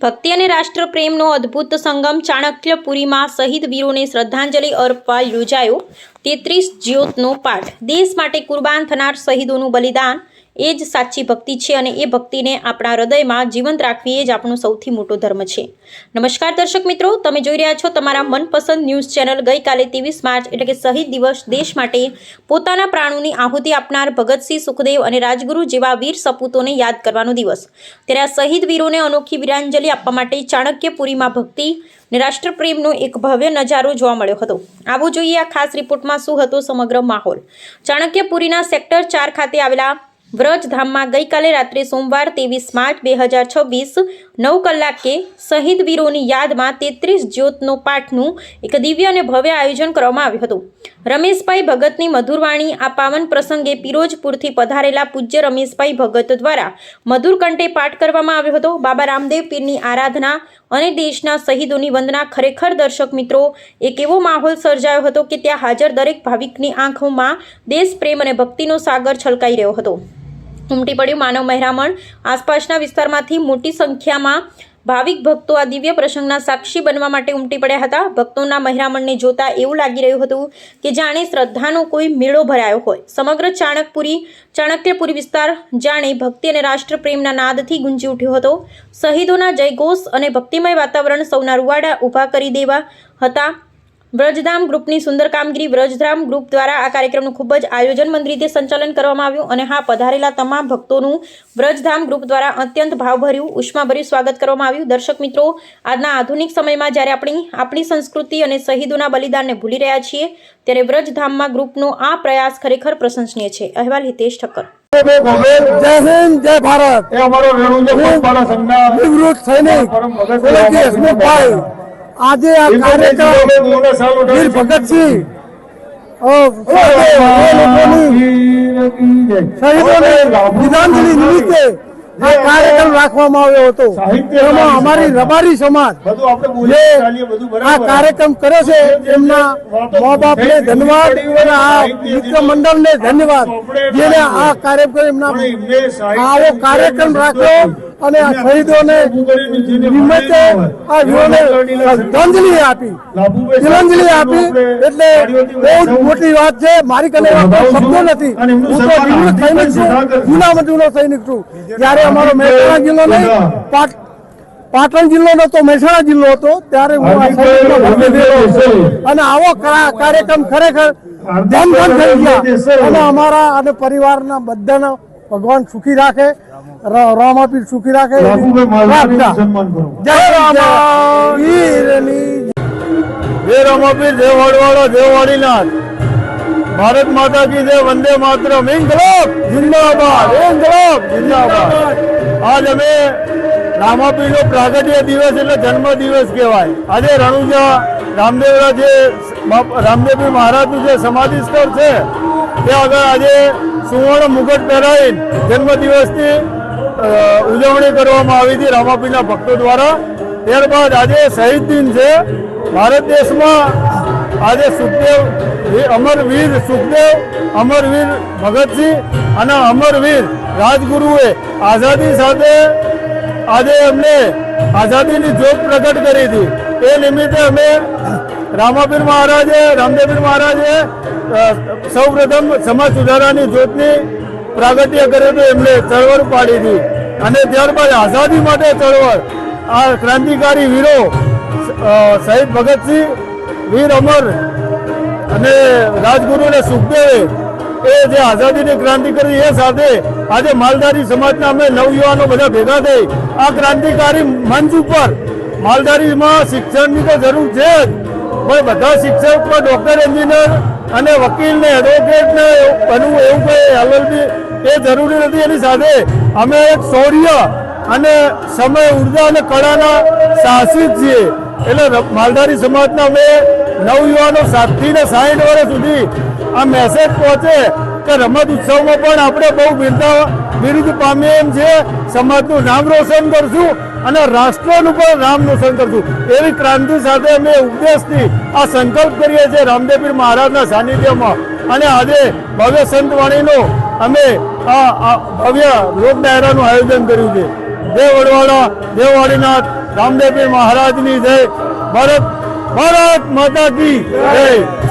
ભક્તિ અને રાષ્ટ્ર પ્રેમનો અદ્ભુત સંગમ ચાણક્યપુરીમાં શહીદ વીરોને શ્રદ્ધાંજલિ અર્પવા યોજાયો। 33 જ્યોતનો પાઠ। દેશ માટે કુરબાન થનાર શહીદોનું બલિદાન એ જ સાચી ભક્તિ છે અને એ ભક્તિને આપણા હૃદયમાં જીવંત રાખવી એ જ આપણો સૌથી મોટો ધર્મ છે। નમસ્કાર દર્શક મિત્રો, તમે જોઈ રહ્યા છો તમારા મનપસંદ ન્યૂઝ ચેનલ। ગઈકાલે 23 માર્ચ એટલે કે શહીદ દિવસ, દેશ માટે પોતાના પ્રાણોની આહુતિ આપનાર ભગતસિંહ, સુખદેવ અને રાજગુરુ જેવા વીર સપૂતોને યાદ કરવાનો દિવસ। ત્યારે આ શહીદ વીરોને અનોખી વીરાંજલિ આપવા માટે ચાણક્યપુરીમાં ભક્તિ અને રાષ્ટ્રપ્રેમનો એક ભવ્ય નજારો જોવા મળ્યો હતો। આવો જોઈએ આ ખાસ રિપોર્ટમાં શું હતો સમગ્ર માહોલ। ચાણક્યપુરીના સેક્ટર 4 ખાતે આવેલા વ્રજધામમાં ગઈકાલે રાત્રે સોમવાર 23 માર્ચ 2026 9 કલાકે શહીદ વીરોની યાદમાં 33 જ્યોતનો પાઠનું એક દિવ્ય અને ભવ્ય આયોજન કરવામાં આવ્યું હતું। રમેશભાઈ ભગતની મધુરવાણી આ પાવન પ્રસંગે પિરોજપુરથી પધારેલા પૂજ્ય રમેશભાઈ ભગત દ્વારા મધુર કંઠે પાઠ કરવામાં આવ્યો હતો। બાબા રામદેવ પીરની આરાધના અને દેશના શહીદોની વંદના। ખરેખર દર્શક મિત્રો, એક એવો માહોલ સર્જાયો હતો કે ત્યાં હાજર દરેક ભાવિકની આંખોમાં દેશ પ્રેમ અને ભક્તિનો સાગર છલકાઈ રહ્યો હતો। ઉમટી પડ્યું માનવ મહેરામણ। આસપાસના વિસ્તારમાંથી મોટી સંખ્યામાં ભાવિક ભક્તો આ દિવ્ય પ્રસંગના સાક્ષી બનવા માટે ઉમટી પડ્યા હતા। ભક્તોના મહેરામણને જોતા એવું લાગી રહ્યું હતું કે જાણે શ્રદ્ધાનો કોઈ મેળો ભરાયો હોય। સમગ્ર ચાણક્યપુરી વિસ્તાર જાણે ભક્તિ અને રાષ્ટ્ર પ્રેમના નાદથી ગુંજી ઉઠ્યો હતો। શહીદોના જયઘોષ અને ભક્તિમય વાતાવરણ સૌના રૂવાડા ઊભા કરી દેવા હતા। વ્રજધામ ગ્રુપની સુંદર કામગીરી। વ્રજધામ ગ્રુપ દ્વારા આ કાર્યક્રમનું ખૂબ જ આયોજનબદ્ધ રીતે સંચાલન કરવામાં આવ્યું અને હા, પધારેલા તમામ ભક્તોનું વ્રજધામ ગ્રુપ દ્વારા અત્યંત ભાવભર્યું, ઉષ્માભર્યું સ્વાગત કરવામાં આવ્યું। દર્શક મિત્રો, આજના આધુનિક સમયમાં જ્યારે આપણી સંસ્કૃતિ અને શહીદોના બલિદાનને ભૂલી રહ્યા છીએ, ત્યારે વ્રજધામમાં ગ્રુપનો આ પ્રયાસ ખરેખર પ્રશંસનીય છે। અહેવાલ હિતેશ ઠક્કર। जय हिंद, जय भारत। આજે આ કાર્યક્રમ વીર ભગતસિંહ શહીદોને શ્રદ્ધાંજલિ નિમિત્તે આ કાર્યક્રમ રાખવામાં આવ્યો હતો। એમાં અમારી રબારી સમાજ જે આ કાર્યક્રમ કરે છે એમના મા બાપને ધન્યવાદ અને આ મિત્ર મંડળને ધન્યવાદ, જેને આ કાર્યક્રમ એમના આવો કાર્યક્રમ રાખ્યો અને આ શહીદોને નિમિત્તે આ વીરોને શ્રદ્ધાંજલિ આપી, તિલાંજલિ આપી, એટલે બહુ જ મોટી વાત છે। મારી કને શબ્દો નથી। હું તો નિવૃત્ત સૈનિક છું, જૂના મજૂરનો સૈનિક છું। જ્યારે અમારો મહેસાણા જિલ્લો નહીં, પાટણ જિલ્લો નતો, મહેસાણા જિલ્લો હતો, ત્યારે હું આ સૈનિકમાં ભરતી થયો અને આવો કાર્યક્રમ ખરેખર ધન થઈ ગયા અને અમારા અને પરિવારના બધાના ભગવાન સુખી રાખે, રામાપીર સુખી રાખે। જય રામાપીર, જય વડવાળા, જય વાડીનાથ, ભારત માતા કી જય, વંદે માતરમ, ઇન્કલાબ જિંદાબાદ, ઇન્કલાબ જિંદાબાદ। આજ અમે રામાપીરનો પ્રાગટ્ય દિવસ એટલે જન્મ દિવસ કહેવાય। આજે રણુજા રામદેવપીર મહારાજનું જે સમાધિ સ્થળ છે ત્યાં આગળ આજે સુવર્ણ મુગટ પહેરાવીને જન્મ દિવસની ઉજવણી કરવામાં આવી હતી રામાપીરના ભક્તો દ્વારા। ત્યારબાદ આજે શહીદ દિન છે ભારત દેશમાં। આજે અમરવીર સુખદેવ, અમરવીર ભગતસિંહ અને અમરવીર રાજગુરુએ આઝાદી સાથે આજે એમને આઝાદીની જ્યોત પ્રગટ કરી હતી। એ નિમિત્તે અમે રામપીર મહારાજે સૌ પ્રથમ સમાજ સુધારાની જ્યોતની પ્રાગટ્ય કર્યું હતું, એમને ચળવળ પાડી હતી અને ત્યારબાદ આઝાદી માટે ચળવળ આ ક્રાંતિકારી વીરો શહીદ ભગતસિંહ, વીર અમર અને રાજગુરુ અને સુખદેવે એ જે આઝાદીની ક્રાંતિ કરી, એ સાથે આજે માલધારી સમાજના અમે નવયુવાનો બધા ભેગા થઈ આ ક્રાંતિકારી મંચ ઉપર માલધારીમાં શિક્ષણની તો જરૂર છે જ, પણ બધા શિક્ષક પર ડૉક્ટર, એન્જિનિયર અને વકીલ ને એડવોકેટ ને બનવું એવું કંઈ LLB એ જરૂરી નથી। એની સાથે અમે એક શૌર્ય અને સમય, ઉર્જા અને કળાના સાહસિક છીએ। એટલે માલધારી સમાજના અમે નવયુવાનો 7 થી 60 વર્ષ સુધી આ મેસેજ પહોંચે કે રમત ઉત્સવમાં પણ આપણે બહુ બિરુદ પામીએ એમ છે। સમાજનું નામ રોશન કરશું અને રાષ્ટ્રનું પણ નામ રોશન કરશું, એવી ક્રાંતિ સાથે અમે ઉપદેશથી આ સંકલ્પ કરીએ છીએ રામદેવપીર મહારાજના સાનિધ્યમાં। અને આજે ભવ્ય સંતવાણીનો અમે આ ભવ્ય લોક ડાયરાનું આયોજન કર્યું છે। જય વડવાળા, જય વાડીનાથ, રામદેવપીર મહારાજની જય. ભારત માતા કી જય.